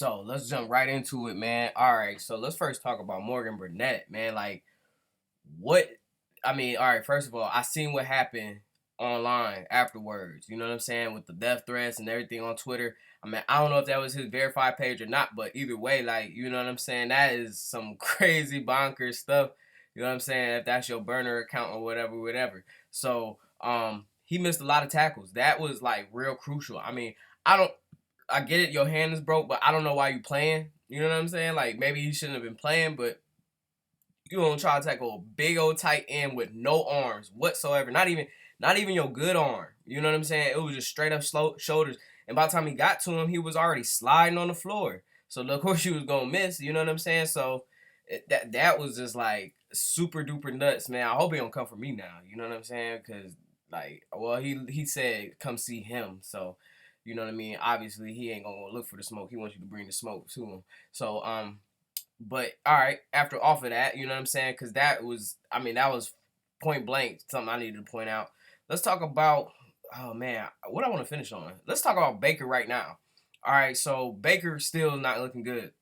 So let's jump right into it, man. All right, so let's first talk about Morgan Burnett, man. Like, what? I mean, all right. First of all, I seen what happened online afterwards. You know what I'm saying, with the death threats and everything on Twitter. I mean, I don't know if that was his verified page or not, but either way, like, you know what I'm saying. That is some crazy bonkers stuff. You know what I'm saying? If that's your burner account or whatever, whatever. So, he missed a lot of tackles. That was like real crucial. I mean, I don't. I get it, your hand is broke, but I don't know why you playing. You know what I'm saying? Like, maybe you shouldn't have been playing, but you don't try to tackle a big old tight end with no arms whatsoever. Not even your good arm. You know what I'm saying? It was just straight up slow shoulders. And by the time he got to him, he was already sliding on the floor. So of course you was gonna miss. You know what I'm saying? So that was just like super duper nuts, man. I hope he don't come for me now. You know what I'm saying? Cause like, well, he said come see him. So you know what I mean. Obviously he ain't gonna look for the smoke. He wants you to bring the smoke to him. So but all right, after off of that, you know what I'm saying? Because that was, I mean, that was point blank something I needed to point out. Let's talk about, oh man, what I want to finish on. Let's talk about Baker right now. All right, so Baker still not looking good.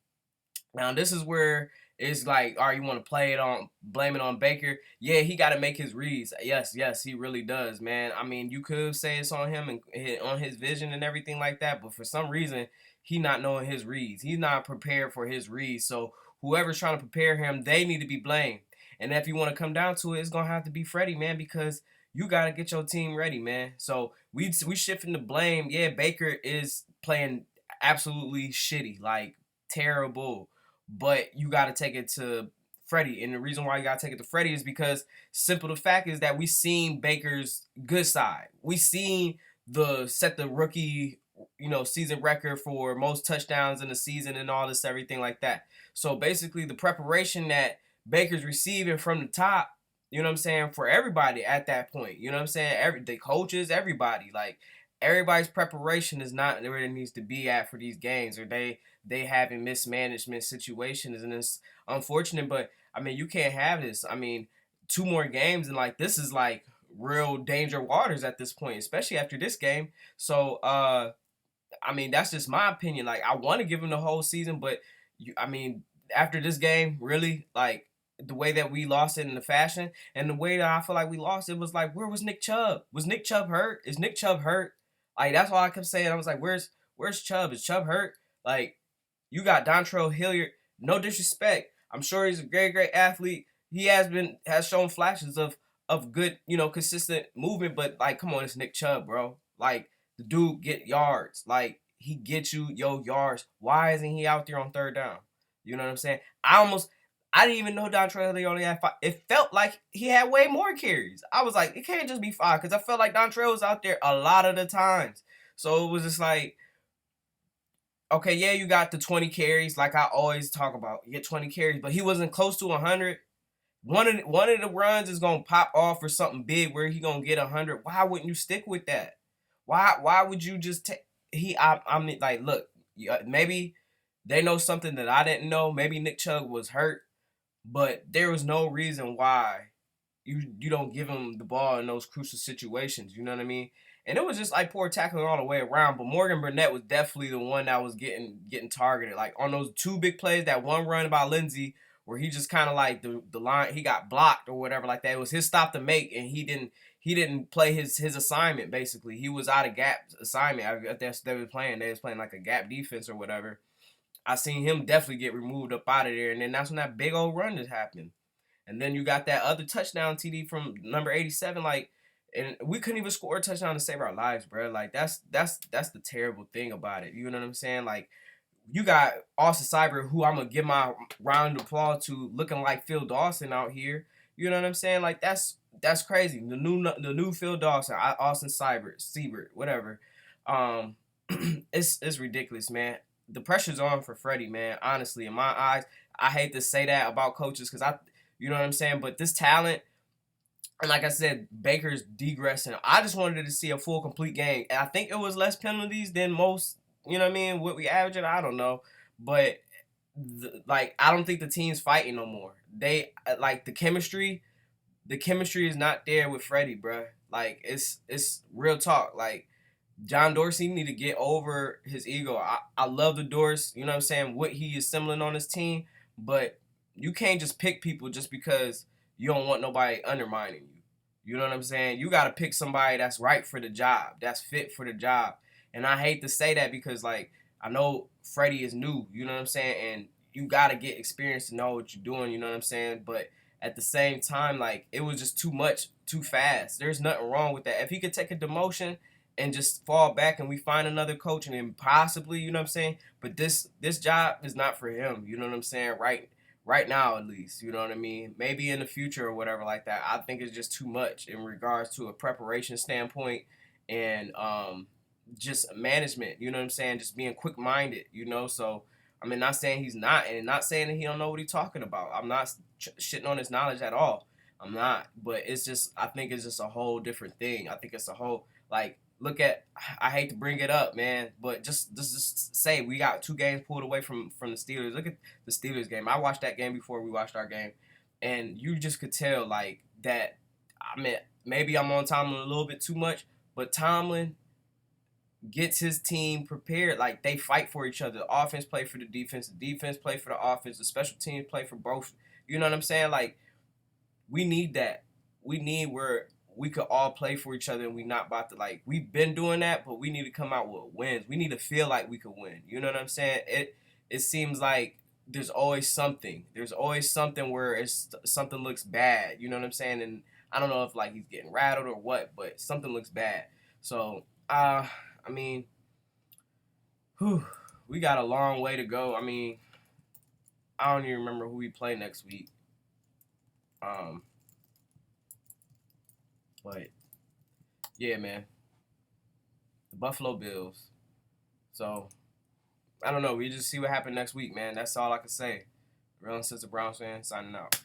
Now this is where it's like, all right, you want to play it on, blame it on Baker? Yeah, he got to make his reads. Yes, yes, he really does, man. I mean, you could say it's on him and on his vision and everything like that, but for some reason, he not knowing his reads. He's not prepared for his reads. So whoever's trying to prepare him, they need to be blamed. And if you want to come down to it, it's gonna have to be Freddie, man, because you gotta get your team ready, man. So we shifting the blame. Yeah, Baker is playing absolutely shitty, like terrible, but you got to take it to Freddie. And the reason why you got to take it to Freddie is because simple the fact is that we seen Baker's good side. We seen the set the rookie, season record for most touchdowns in the season and all this everything like that. So basically the preparation that Baker's receiving from the top, you know what I'm saying, for everybody at that point. You know what I'm saying? The coaches, everybody, like everybody's preparation is not where it needs to be at for these games, or they having mismanagement situations, and it's unfortunate. But I mean, you can't have this. I mean, two more games, and like this is like real danger waters at this point, especially after this game. So I mean, that's just my opinion. Like, I want to give him the whole season, but I mean, after this game, really, like the way that we lost it in the fashion and the way that I feel like we lost it was like, where was Nick Chubb? Was Nick Chubb hurt? Is Nick Chubb hurt? Like, that's all I kept saying. I was like, where's Chubb? Is Chubb hurt? Like, you got Dontrell Hilliard. No disrespect. I'm sure he's a great athlete. He has shown flashes of good, consistent movement, but like, come on, it's Nick Chubb, bro. Like, the dude get yards. Like, he gets you your yards. Why isn't he out there on third down? You know what I'm saying? I didn't even know Dontrell Hilliard only had 5. It felt like he had way more carries. I was like, it can't just be 5, because I felt like Dontrell was out there a lot of the times. So it was just like, okay, yeah, you got the 20 carries, like I always talk about. You get 20 carries, but he wasn't close to 100. One of the runs is gonna pop off for something big where he gonna get 100. Why wouldn't you stick with that? Why would you just take I mean, like, look, maybe they know something that I didn't know. Maybe Nick Chubb was hurt, but there was no reason why you don't give him the ball in those crucial situations. You know what I mean? And it was just like poor tackling all the way around. But Morgan Burnett was definitely the one that was getting targeted. Like on those two big plays, that one run by Lindsey where he just kind of like the line, he got blocked or whatever like that. It was his stop to make, and he didn't play his assignment. Basically, he was out of gap assignment. I guess they were playing. They was playing like a gap defense or whatever. I seen him definitely get removed up out of there, and then that's when that big old run just happened. And then you got that other touchdown TD from number 87, like, and we couldn't even score a touchdown to save our lives, bro. Like, that's the terrible thing about it. You know what I'm saying? Like, you got Austin Cyber, who I'm gonna give my round of applause to, looking like Phil Dawson out here. You know what I'm saying? Like, that's crazy. The new Phil Dawson, Austin Siebert, whatever. Um, it's ridiculous, man. The pressure's on for Freddie, man. Honestly, in my eyes, I hate to say that about coaches because you know what I'm saying, but this talent, and like I said, Baker's degressing. I just wanted to see a full, complete game. And I think it was less penalties than most, you know what I mean, what we averaging. I don't know. But, like, I don't think the team's fighting no more. They, like, the chemistry is not there with Freddie, bruh. Like, it's real talk. Like, John Dorsey need to get over his ego. I love the Dorsey, you know what I'm saying, what he is assembling on his team, but you can't just pick people just because you don't want nobody undermining you. You know what I'm saying? You got to pick somebody that's right for the job, that's fit for the job. And I hate to say that because, like, I know Freddie is new, you know what I'm saying? And you got to get experience to know what you're doing, you know what I'm saying? But at the same time, like, it was just too much, too fast. There's nothing wrong with that. If he could take a demotion and just fall back and we find another coach and then possibly, you know what I'm saying? But this job is not for him, you know what I'm saying? Right now at least, you know what I mean? Maybe in the future or whatever like that. I think it's just too much in regards to a preparation standpoint and just management, you know what I'm saying? Just being quick minded, you know? So I mean, not saying he's not, and not saying that he don't know what he's talking about. I'm not shitting on his knowledge at all. I'm not, but it's just I think it's just a whole different thing. I think it's a whole like look at. I hate to bring it up, man, but just say we got 2 games pulled away from the Steelers. Look at the Steelers game. I watched that game before we watched our game, and you just could tell like that. I mean, maybe I'm on Tomlin a little bit too much, but Tomlin gets his team prepared. Like they fight for each other. The offense play for the defense. The defense play for the offense. The special teams play for both. You know what I'm saying? Like we need that. We need where we could all play for each other and we not about to like we've been doing that, but we need to come out with wins. We need to feel like we could win. You know what I'm saying? It seems like there's always something. There's always something where it's something looks bad. You know what I'm saying? And I don't know if like he's getting rattled or what, but something looks bad. So I mean, whew, we got a long way to go. I mean, I don't even remember who we play next week. Um, but yeah, man, the Buffalo Bills. So I don't know. We just see what happened next week, man. That's all I can say. Real and Sister Browns fan signing out.